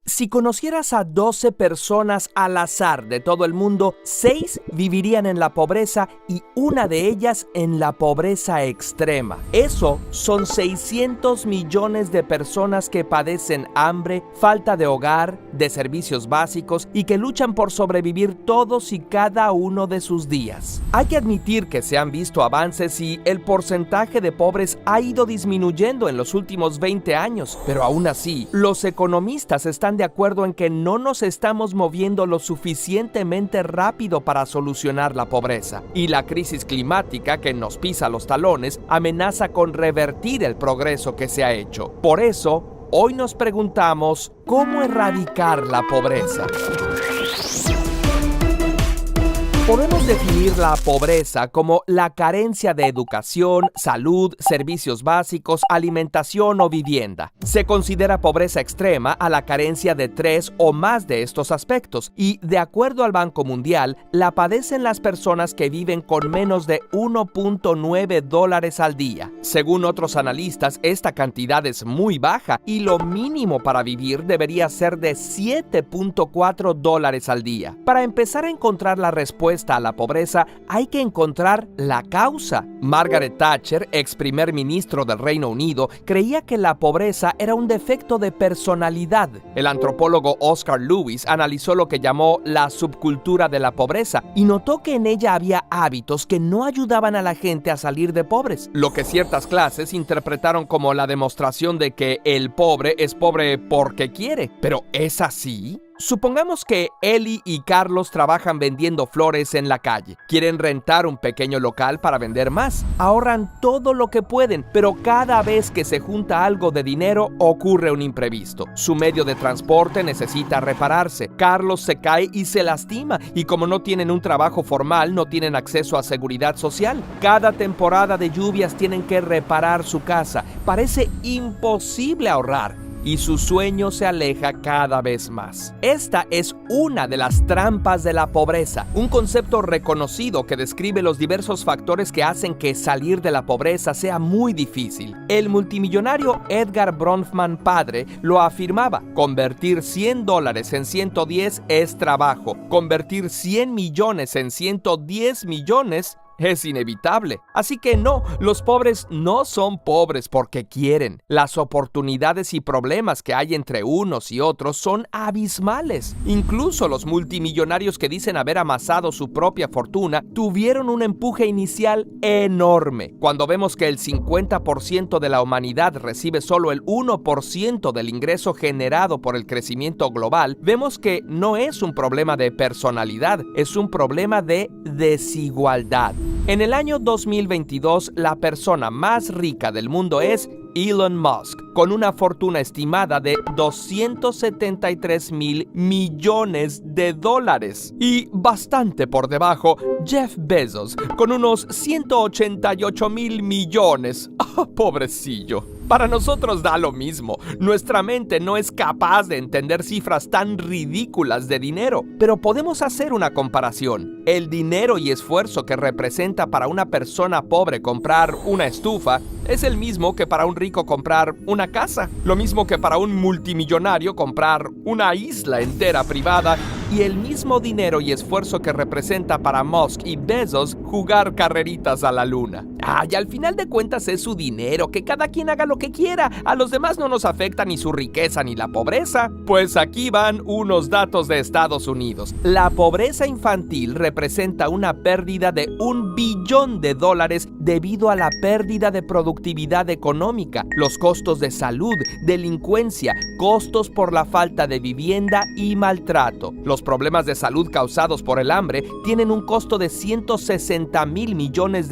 Si conocieras a 12 personas al azar de todo el mundo, 6 vivirían en la pobreza y una de ellas en la pobreza extrema. Eso son 600 millones de personas que padecen hambre, falta de hogar, de servicios básicos y que luchan por sobrevivir todos y cada uno de sus días. Hay que admitir que se han visto avances y el porcentaje de pobres ha ido disminuyendo en los últimos 20 años, pero aún así, los economistas están de acuerdo en que no nos estamos moviendo lo suficientemente rápido para solucionar la pobreza. Y la crisis climática que nos pisa los talones amenaza con revertir el progreso que se ha hecho. Por eso, hoy nos preguntamos, ¿cómo erradicar la pobreza? Podemos definir la pobreza como la carencia de educación, salud, servicios básicos, alimentación o vivienda. Se considera pobreza extrema a la carencia de 3 o más de estos aspectos y, de acuerdo al Banco Mundial, la padecen las personas que viven con menos de $1.9 al día. Según otros analistas, esta cantidad es muy baja y lo mínimo para vivir debería ser de $7.4 al día. Para empezar a encontrar la respuesta a la pobreza, hay que encontrar la causa. Margaret Thatcher, ex primer ministro del Reino Unido, creía que la pobreza era un defecto de personalidad. El antropólogo Oscar Lewis analizó lo que llamó la subcultura de la pobreza y notó que en ella había hábitos que no ayudaban a la gente a salir de pobres, lo que ciertas clases interpretaron como la demostración de que el pobre es pobre porque quiere. ¿Pero es así? Supongamos que Eli y Carlos trabajan vendiendo flores en la calle. Quieren rentar un pequeño local para vender más. Ahorran todo lo que pueden, pero cada vez que se junta algo de dinero, ocurre un imprevisto. Su medio de transporte necesita repararse. Carlos se cae y se lastima, y como no tienen un trabajo formal, no tienen acceso a seguridad social. Cada temporada de lluvias tienen que reparar su casa. Parece imposible ahorrar, y su sueño se aleja cada vez más. Esta es una de las trampas de la pobreza, un concepto reconocido que describe los diversos factores que hacen que salir de la pobreza sea muy difícil. El multimillonario Edgar Bronfman padre lo afirmaba: convertir $100 en 110 es trabajo, convertir 100 millones en 110 millones es inevitable. Así que no, los pobres no son pobres porque quieren. Las oportunidades y problemas que hay entre unos y otros son abismales. Incluso los multimillonarios que dicen haber amasado su propia fortuna tuvieron un empuje inicial enorme. Cuando vemos que el 50% de la humanidad recibe solo el 1% del ingreso generado por el crecimiento global, vemos que no es un problema de personalidad, es un problema de desigualdad. En el año 2022, la persona más rica del mundo es Elon Musk, con una fortuna estimada de $273 millones. Y bastante por debajo, Jeff Bezos, con unos $188 millones. ¡Oh, pobrecillo! Para nosotros da lo mismo. Nuestra mente no es capaz de entender cifras tan ridículas de dinero. Pero podemos hacer una comparación. El dinero y esfuerzo que representa para una persona pobre comprar una estufa es el mismo que para un rico comprar una casa. Lo mismo que para un multimillonario comprar una isla entera privada. Y el mismo dinero y esfuerzo que representa para Musk y Bezos jugar carreritas a la luna. Y al final de cuentas es su dinero, que cada quien haga lo que quiera. A los demás no nos afecta ni su riqueza ni la pobreza. Pues aquí van unos datos de Estados Unidos. La pobreza infantil representa una pérdida de $1 billón debido a la pérdida de productividad económica, los costos de salud, delincuencia, costos por la falta de vivienda y maltrato. Los problemas de salud causados por el hambre tienen un costo de $160 millones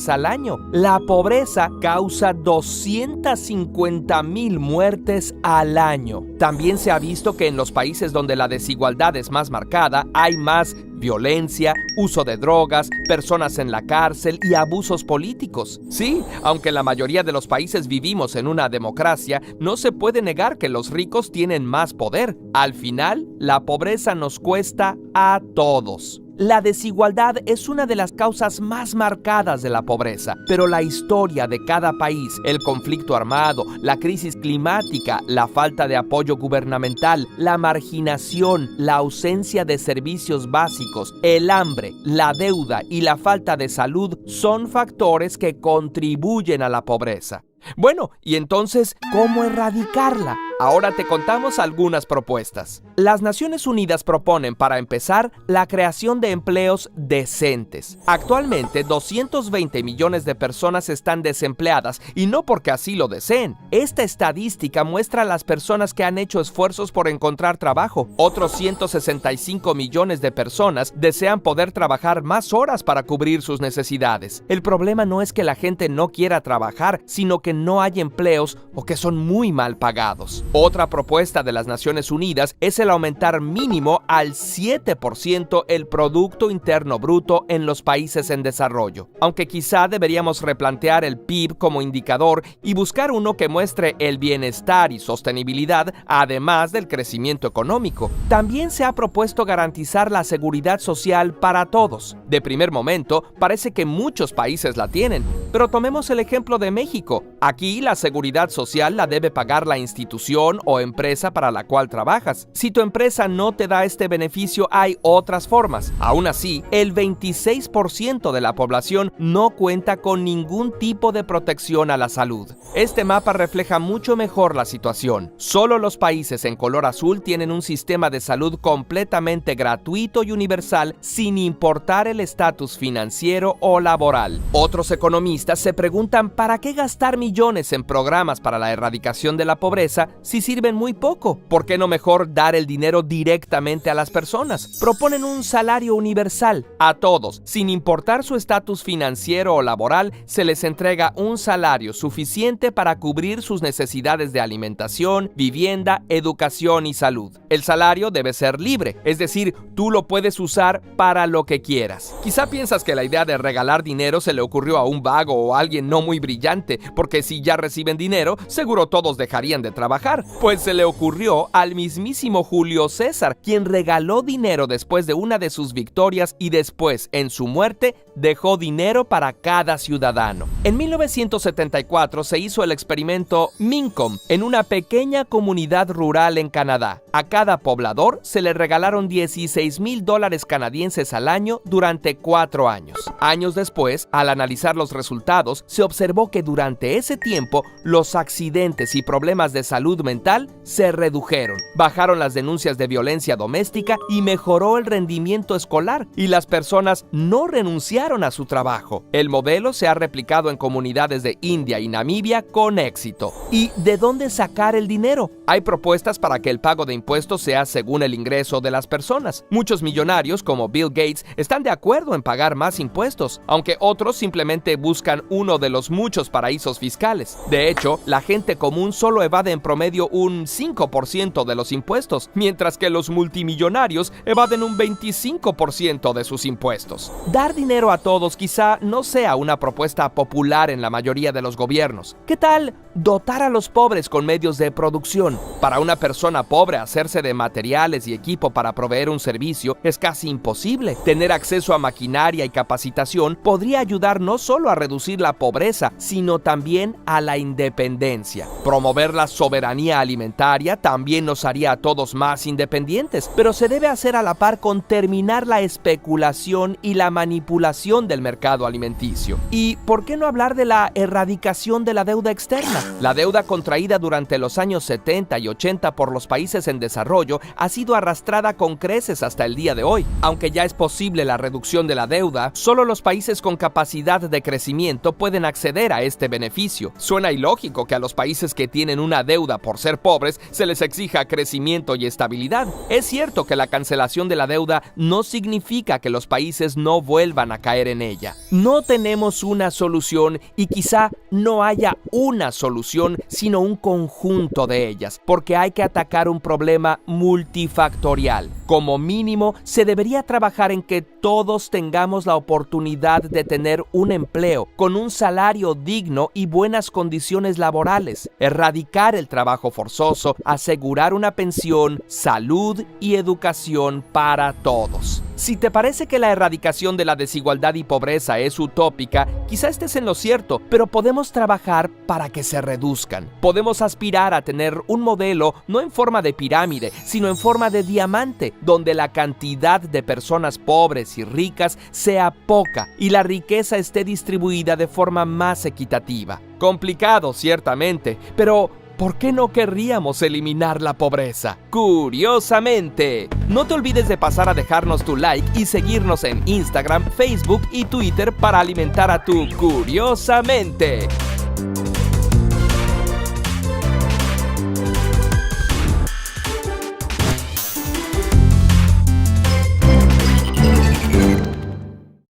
al año. La pobreza causa 250,000 muertes al año. También se ha visto que en los países donde la desigualdad es más marcada, hay más violencia, uso de drogas, personas en la cárcel y abusos políticos. Sí, aunque en la mayoría de los países vivimos en una democracia, no se puede negar que los ricos tienen más poder. Al final, la pobreza nos cuesta a todos. La desigualdad es una de las causas más marcadas de la pobreza, pero la historia de cada país, el conflicto armado, la crisis climática, la falta de apoyo gubernamental, la marginación, la ausencia de servicios básicos, el hambre, la deuda y la falta de salud son factores que contribuyen a la pobreza. Bueno, y entonces, ¿cómo erradicarla? Ahora te contamos algunas propuestas. Las Naciones Unidas proponen, para empezar, la creación de empleos decentes. Actualmente, 220 millones de personas están desempleadas y no porque así lo deseen. Esta estadística muestra a las personas que han hecho esfuerzos por encontrar trabajo. Otros 165 millones de personas desean poder trabajar más horas para cubrir sus necesidades. El problema no es que la gente no quiera trabajar, sino que no hay empleos o que son muy mal pagados. Otra propuesta de las Naciones Unidas es el aumentar mínimo al 7% el Producto Interno Bruto en los países en desarrollo. Aunque quizá deberíamos replantear el PIB como indicador y buscar uno que muestre el bienestar y sostenibilidad, además del crecimiento económico. También se ha propuesto garantizar la seguridad social para todos. De primer momento, parece que muchos países la tienen, pero tomemos el ejemplo de México. Aquí la seguridad social la debe pagar la institución o empresa para la cual trabajas. Si tu empresa no te da este beneficio, hay otras formas. Aún así, el 26% de la población no cuenta con ningún tipo de protección a la salud. Este mapa refleja mucho mejor la situación. Solo los países en color azul tienen un sistema de salud completamente gratuito y universal, sin importar el estatus financiero o laboral. Otros economistas se preguntan ¿para qué gastar millones en programas para la erradicación de la pobreza si sirven muy poco? ¿Por qué no mejor dar el dinero directamente a las personas? Proponen un salario universal. A todos, sin importar su estatus financiero o laboral, se les entrega un salario suficiente para cubrir sus necesidades de alimentación, vivienda, educación y salud. El salario debe ser libre, es decir, tú lo puedes usar para lo que quieras. Quizá piensas que la idea de regalar dinero se le ocurrió a un vago o a alguien no muy brillante, porque si ya reciben dinero, seguro todos dejarían de trabajar. Pues se le ocurrió al mismísimo Julio César, quien regaló dinero después de una de sus victorias y después, en su muerte, dejó dinero para cada ciudadano. En 1974 se hizo el experimento Mincom en una pequeña comunidad rural en Canadá. A cada poblador se le regalaron $16,000 canadienses al año durante 4 años. Años después, al analizar los resultados, se observó que durante ese tiempo los accidentes y problemas de salud mental se redujeron, bajaron las denuncias de violencia doméstica y mejoró el rendimiento escolar, y las personas no renunciaron a su trabajo. El modelo se ha replicado en comunidades de India y Namibia con éxito. ¿Y de dónde sacar el dinero? Hay propuestas para que el pago de impuestos sea según el ingreso de las personas. Muchos millonarios, como Bill Gates, están de acuerdo en pagar más impuestos, aunque otros simplemente buscan uno de los muchos paraísos fiscales. De hecho, la gente común solo evade en promedio un 5% de los impuestos, mientras que los multimillonarios evaden un 25% de sus impuestos. Dar dinero a todos quizá no sea una propuesta popular en la mayoría de los gobiernos. ¿Qué tal dotar a los pobres con medios de producción? Para una persona pobre, hacerse de materiales y equipo para proveer un servicio es casi imposible. Tener acceso a maquinaria y capacitación podría ayudar no solo a reducir la pobreza, sino también a la independencia. Promover la soberanía alimentaria también nos haría a todos más independientes, pero se debe hacer a la par con terminar la especulación y la manipulación del mercado alimenticio. ¿Y por qué no hablar de la erradicación de la deuda externa? La deuda contraída durante los años 70 y 80 por los países en desarrollo ha sido arrastrada con creces hasta el día de hoy. Aunque ya es posible la reducción de la deuda, solo los países con capacidad de crecimiento pueden acceder a este beneficio. Suena ilógico que a los países que tienen una deuda por ser pobres se les exija crecimiento y estabilidad. Es cierto que la cancelación de la deuda no significa que los países no vuelvan a caer en ella. No tenemos una solución y quizá no haya una solución, sino un conjunto de ellas, porque hay que atacar un problema multifactorial. Como mínimo, se debería trabajar en que todos tengamos la oportunidad de tener un empleo con un salario digno y buenas condiciones laborales, erradicar el trabajo forzoso, asegurar una pensión, salud y educación para todos. Si te parece que la erradicación de la desigualdad y pobreza es utópica, quizá estés en lo cierto, pero podemos trabajar para que se reduzcan. Podemos aspirar a tener un modelo no en forma de pirámide, sino en forma de diamante, donde la cantidad de personas pobres y ricas sea poca y la riqueza esté distribuida de forma más equitativa. Complicado, ciertamente, pero ¿por qué no querríamos eliminar la pobreza? Curiosamente. No te olvides de pasar a dejarnos tu like y seguirnos en Instagram, Facebook y Twitter para alimentar a tu Curiosamente.